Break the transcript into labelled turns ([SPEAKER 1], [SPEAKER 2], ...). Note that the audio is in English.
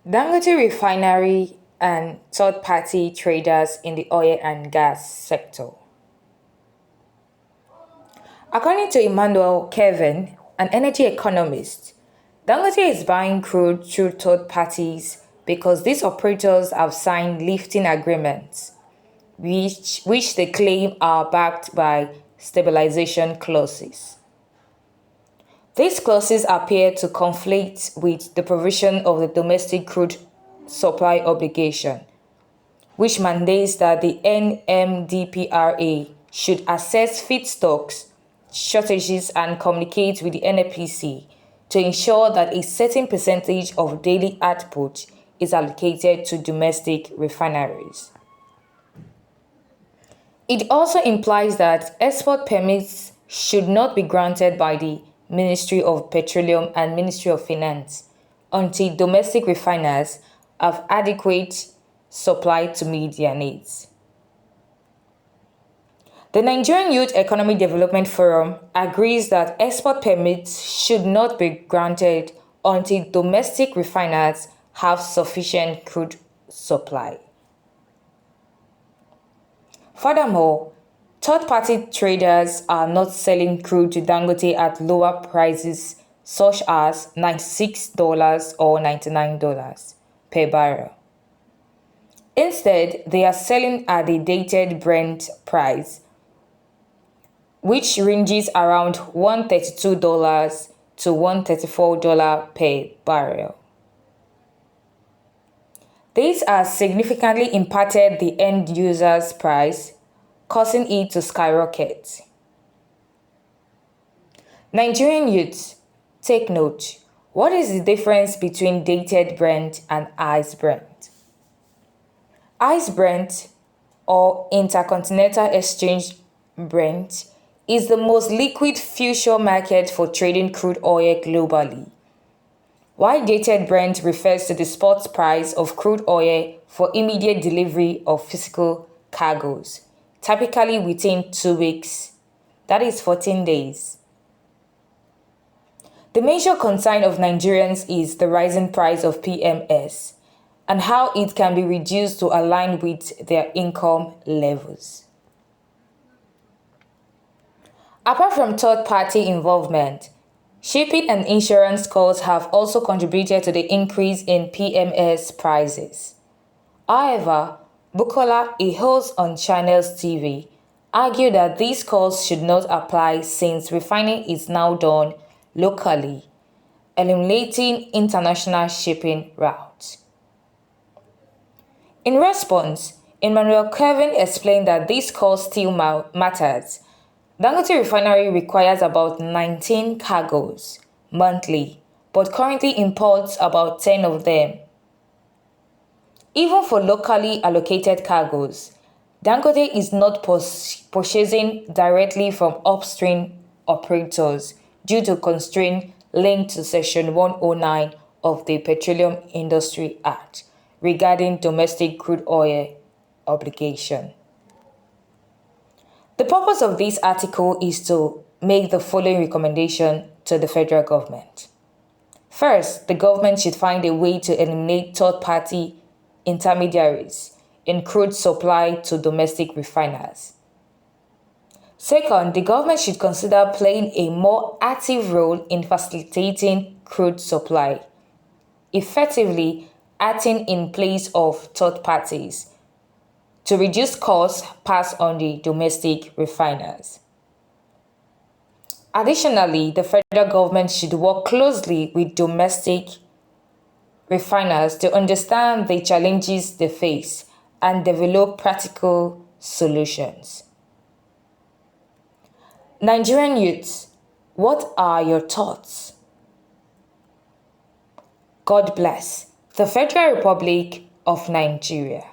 [SPEAKER 1] Dangote Refinery and third-party traders in the oil and gas sector. According to Emmanuel Kevin, an energy economist, Dangote is buying crude through third parties because these operators have signed lifting agreements, which they claim are backed by stabilization clauses. These clauses appear to conflict with the provision of the domestic crude supply obligation, which mandates that the NMDPRA should assess feedstocks shortages and communicate with the NPC to ensure that a certain percentage of daily output is allocated to domestic refineries. It also implies that export permits should not be granted by the Ministry of Petroleum and Ministry of Finance until domestic refiners have adequate supply to meet their needs. The Nigerian Youth Economic Development Forum agrees that export permits should not be granted until domestic refiners have sufficient crude supply. Furthermore, third-party traders are not selling crude to Dangote at lower prices such as $96 or $99 per barrel. Instead, they are selling at the dated Brent price, which ranges around $132 to $134 per barrel. These has significantly impacted the end user's price, causing it to skyrocket. Nigerian youths, take note. What is the difference between dated Brent and ICE Brent? ICE Brent, or Intercontinental Exchange Brent, is the most liquid future market for trading crude oil globally, while dated Brent refers to the spot price of crude oil for immediate delivery of physical cargoes, typically within 2 weeks, that is 14 days. The major concern of Nigerians is the rising price of PMS and how it can be reduced to align with their income levels. Apart from third-party involvement, shipping and insurance costs have also contributed to the increase in PMS prices. However, Bukola, a host on Channels TV, argued that these costs should not apply since refining is now done locally, eliminating international shipping routes. In response, Emmanuel Kevin explained that this cost still matters. Dangote Refinery requires about 19 cargoes monthly, but currently imports about 10 of them. Even for locally allocated cargoes, Dangote is not purchasing directly from upstream operators due to constraints linked to Section 109 of the Petroleum Industry Act regarding domestic crude oil obligation. The purpose of this article is to make the following recommendation to the federal government. First, the government should find a way to eliminate third-party intermediaries in crude supply to domestic refiners. Second, the government should consider playing a more active role in facilitating crude supply, effectively acting in place of third parties to reduce costs passed on the domestic refiners. Additionally, the federal government should work closely with domestic refiners to understand the challenges they face and develop practical solutions. Nigerian youths, what are your thoughts? God bless the Federal Republic of Nigeria.